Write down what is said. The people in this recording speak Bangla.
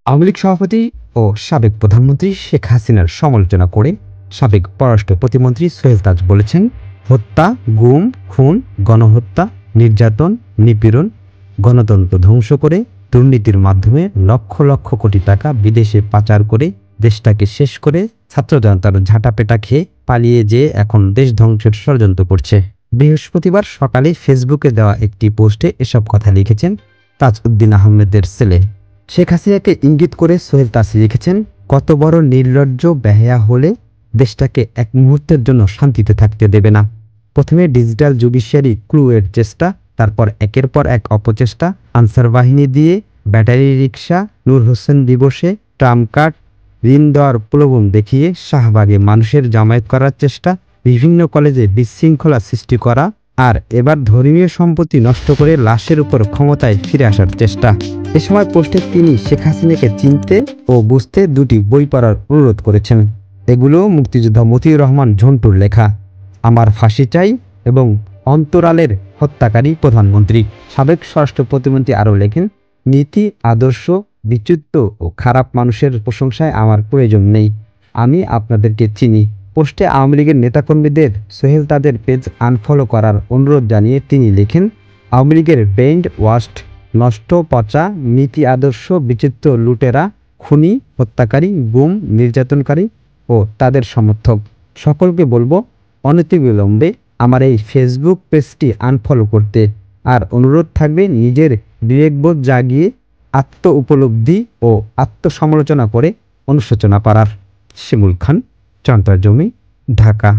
আওয়ামী লীগ সভাপতি ও সাবেক প্রধানমন্ত্রী শেখ হাসিনার সমালোচনা করে সাবেক পররাষ্ট্র প্রতিমন্ত্রী সোহেল তাজ বলেছেন, হত্যা, গুম, খুন, গণহত্যা, নির্যাতন, নিপীড়ন, গণতন্ত্র ধ্বংস করে দুর্নীতির মাধ্যমে লক্ষ লক্ষ কোটি টাকা বিদেশে পাচার করে দেশটাকে শেষ করে ছাত্র জনতার ঝাঁটাপেটা খেয়ে পালিয়ে যেয়ে এখন দেশ ধ্বংসের ষড়যন্ত্র করছে। বৃহস্পতিবার সকালে ফেসবুকে দেওয়া একটি পোস্টে এসব কথা লিখেছেন তাজউদ্দিন আহমেদের ছেলে। শেখ হাসিনাকে ইঙ্গিত করে সোহেল তাজ লিখেছেন, কত বড় নির্লজ্জ বেহায়া হলে দেশটাকে এক মুহূর্তের জন্য শান্তিতে থাকতে দেবে না। প্রথমে ডিজিটাল জুডিশিয়ারি ক্লু এর চেষ্টা, তারপর একের পর এক অপচেষ্টা, আনসার বাহিনী দিয়ে, ব্যাটারি রিক্সা, নূর হোসেন দিবসে ট্রাম কার্ড, ঋণ দেওয়ার প্রলোভন দেখিয়ে শাহবাগে মানুষের জামায়াত করার চেষ্টা, বিভিন্ন কলেজে বিশৃঙ্খলা সৃষ্টি করা, আর এবার ধর্মীয় সম্পত্তি নষ্ট করে লাশের উপর ক্ষমতায় ফিরে আসার চেষ্টা। এ সময় পোস্টে তিনি শেখ হাসিনাকে চিনতে ও বুঝতে দুটি বই পড়ার অনুরোধ করেছেন। এগুলো মুক্তিযোদ্ধা মতিউর রহমান ঝন্টুর লেখা আমার ফাঁসি চাই এবং অন্তরালের হত্যাকারী প্রধানমন্ত্রী। সাবেক স্বরাষ্ট্র প্রতিমন্ত্রী আরও লেখেন, নীতি, আদর্শ, বিচ্যুত ও খারাপ মানুষের প্রশংসায় আমার প্রয়োজন নেই, আমি আপনাদেরকে চিনি। পোস্টে আওয়ামী লীগের নেতাকর্মীদের সোহেল তাজের পেজ আনফলো করার অনুরোধ জানিয়ে তিনি লেখেন, আওয়ামী লীগের ব্রেইন ওয়াশড, নষ্ট, পচা, নীতি আদর্শ বিচিত্র লুটেরা, খুনি, হত্যাকারী, গুম, নির্যাতনকারী ও তাদের সমর্থক সকলকে বলবো অনতিবিলম্বে আমার এই ফেসবুক পেজটি আনফলো করতে। আর অনুরোধ থাকবে নিজের বিবেকবোধ জাগিয়ে আত্ম উপলব্ধি ও আত্মসমালোচনা করে অনুশোচনা করার। শিমুল খান, চন্দ্রা জমি, ঢাকা।